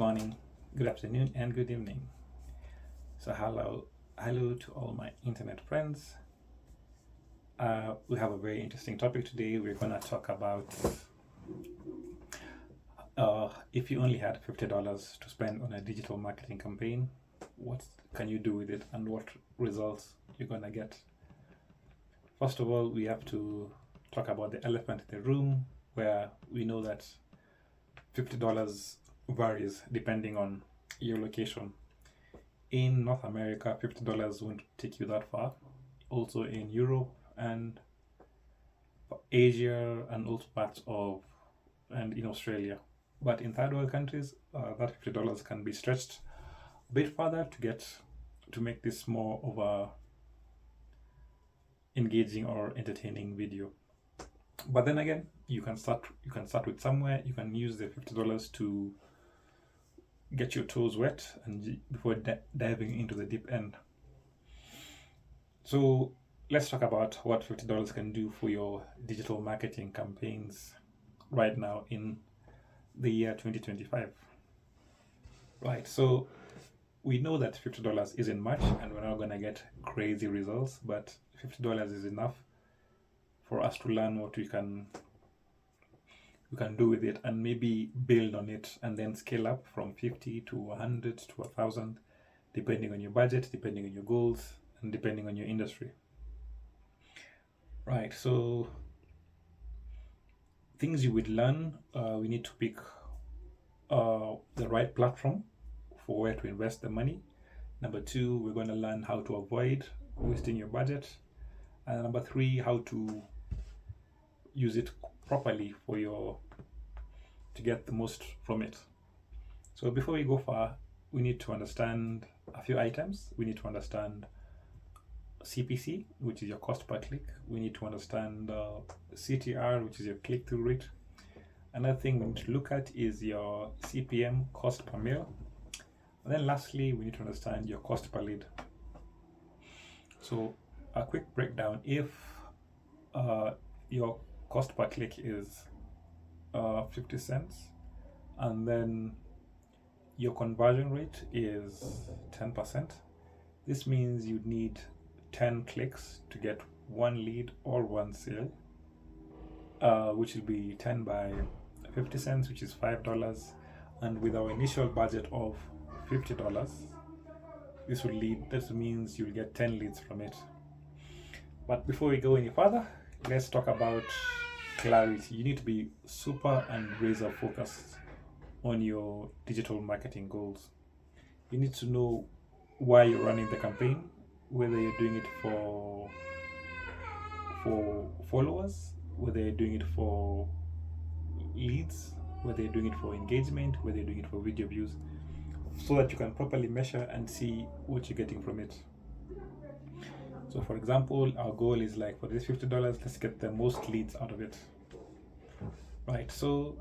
morning, good afternoon, and good evening. So, hello to all my internet friends. We have a very interesting topic today. We're gonna talk about if you only had $50 to spend on a digital marketing campaign, what can you do with it, and what results you're gonna get. First of all, we have to talk about the elephant in the room, where we know that $50 varies depending on your location. In North America, $50 won't take you that far. Also in Europe and Asia, and also parts of and in Australia. But in third world countries, that $50 can be stretched a bit further to make this more of a engaging or entertaining video. But then again, you can start with somewhere. You can use the $50 to get your toes wet and before diving into the deep end. So let's talk about what $50 can do for your digital marketing campaigns right now in the year 2025. Right, so we know that $50 isn't much and we're not going to get crazy results, but $50 is enough for us to learn what we can do with it, and maybe build on it and then scale up from 50 to 100 to 1,000, depending on your budget, depending on your goals, and depending on your industry. Right, so things you would learn, we need to pick the right platform for where to invest the money. Number two, we're going to learn how to avoid wasting your budget. And number three, how to use it properly to get the most from it. So before we go far, we need to understand a few items. We need to understand CPC, which is your cost per click. We need to understand CTR, which is your click-through rate. Another thing we need to look at is your CPM, cost per mail. And then lastly, we need to understand your cost per lead. So a quick breakdown: if your cost per click is 50 cents, and then your conversion rate is 10%, this means you need 10 clicks to get one lead or one sale, which will be 10 by 50 cents, which is $5. And with our initial budget of $50, this means you'll get 10 leads from it. But before we go any further, let's talk about clarity. You need to be super and razor focused on your digital marketing goals. You need to know why you're running the campaign, whether you're doing it for followers, whether you're doing it for leads, whether you're doing it for engagement, whether you're doing it for video views, so that you can properly measure and see what you're getting from it. So for example, our goal is like, for this $50, let's get the most leads out of it. Right, so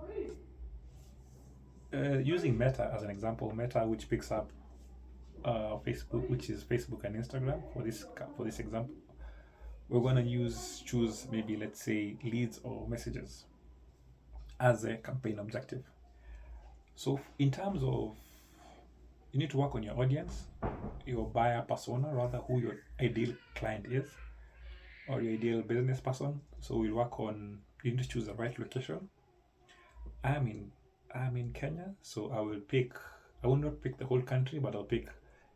using Meta as an example, Meta, which picks up Facebook, which is Facebook and Instagram for this example, we're going to choose maybe, let's say, leads or messages as a campaign objective. So in terms of, you need to work on your audience, your buyer persona, rather, who your ideal client is, or your ideal business person. So we'll work on, you need to choose the right location. I'm in Kenya, so I will not pick the whole country, but I'll pick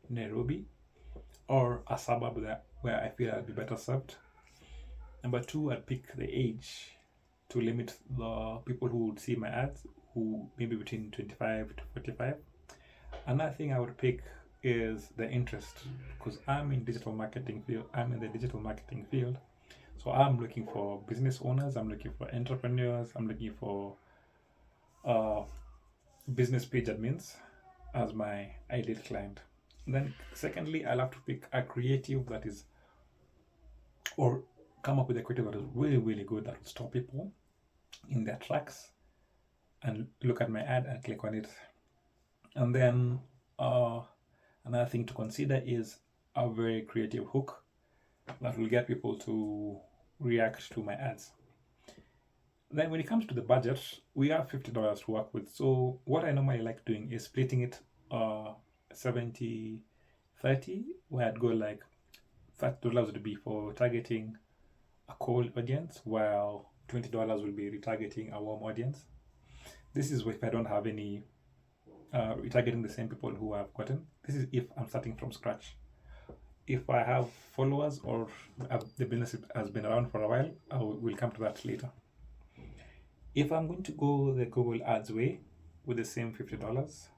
Nairobi or a suburb where I feel I'll be better served. Number two, I'll pick the age to limit the people who would see my ads, who maybe between 25 to 45. Another thing I would pick is the interest, because I'm in the digital marketing field. So I'm looking for business owners, I'm looking for entrepreneurs, I'm looking for business page admins as my ideal client. And then secondly, I'll have to pick a creative or come up with a creative that is really, really good, that will stop people in their tracks and look at my ad and click on it. And then another thing to consider is a very creative hook that will get people to react to my ads. Then when it comes to the budget, we have $50 to work with. So what I normally like doing is splitting it 70-30, where I'd go like $30 would be for targeting a cold audience, while $20 will be retargeting a warm audience. This is if I don't have any retargeting the same people who I've gotten. This is if I'm starting from scratch. If I have followers or the business has been around for a while, we'll come to that later. If I'm going to go the Google Ads way with the same $50,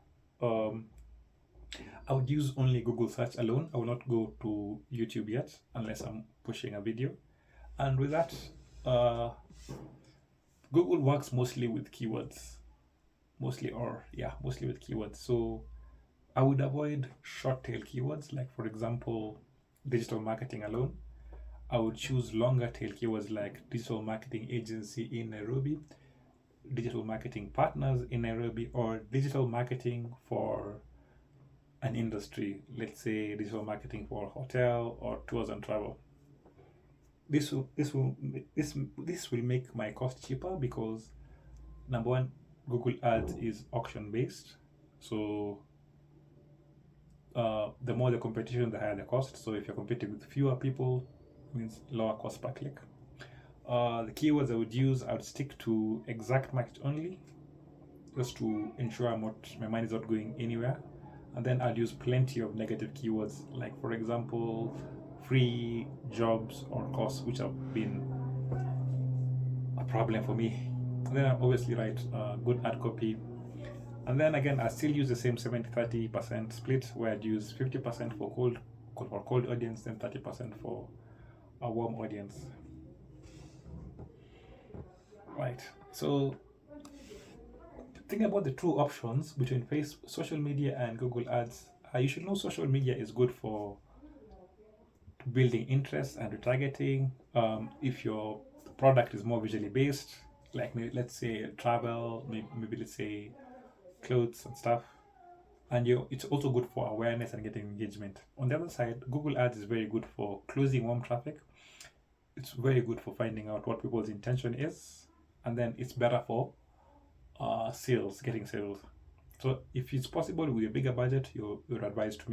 I would use only Google search alone. I will not go to YouTube yet unless I'm pushing a video. And with that, Google works mostly with keywords. Mostly with keywords. So I would avoid short tail keywords, like for example, digital marketing alone. I would choose longer tail keywords like digital marketing agency in Nairobi, digital marketing partners in Nairobi, or digital marketing for an industry, let's say digital marketing for a hotel or tours and travel. This will make my cost cheaper because number one, Google Ads is auction based, so the more the competition, the higher the cost. So if you're competing with fewer people, it means lower cost per click. The keywords I would stick to exact market only, just to ensure my mind is not going anywhere. And then I'll use plenty of negative keywords, like for example, free, jobs, or course, which have been a problem for me. And then I'll obviously write good ad copy. And then again, I still use the same 70-30% split, where I'd use 50% for cold audience, then 30% for a warm audience. Right. So think about the two options between social media and Google Ads. You should know social media is good for building interest and retargeting. If your product is more visually based, like maybe, let's say travel, maybe let's say clothes and stuff, and it's also good for awareness and getting engagement. On the other side, Google Ads is very good for closing warm traffic. It's very good for finding out what people's intention is, and then it's better for getting sales. So if it's possible with a bigger budget, you're advised to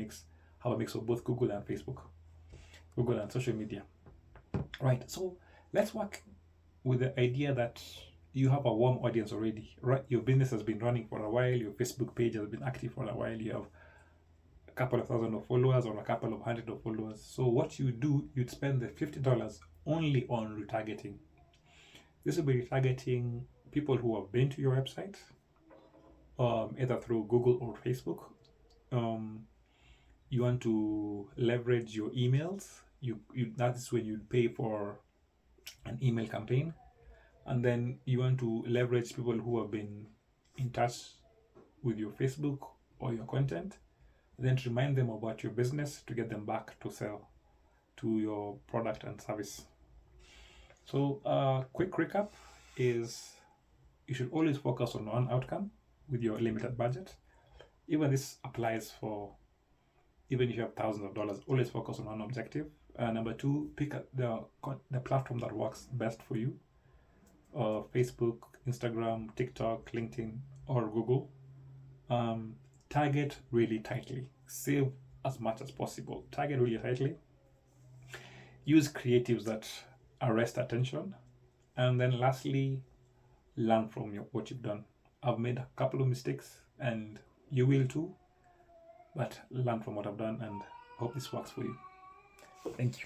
have a mix of both Google and Facebook, Google and social media. Right, so let's work with the idea that you have a warm audience already, right? Your business has been running for a while, your Facebook page has been active for a while, you have a couple of thousand of followers or a couple of hundred of followers. So what you do, you'd spend the $50 only on retargeting. This will be retargeting people who have been to your website, either through Google or Facebook. You want to leverage your emails. That is when you pay for an email campaign. And then you want to leverage people who have been in touch with your Facebook or your content, then to remind them about your business to get them back to sell to your product and service. So quick recap is you should always focus on one outcome with your limited budget. Even this applies for even if you have thousands of dollars, always focus on one objective. Number two, pick the platform that works best for you. Facebook, Instagram, TikTok, LinkedIn, or Google. Target really tightly. Save as much as possible. Target really tightly. Use creatives that arrest attention. And then lastly, learn from what you've done. I've made a couple of mistakes and you will too, but learn from what I've done and hope this works for you. Thank you.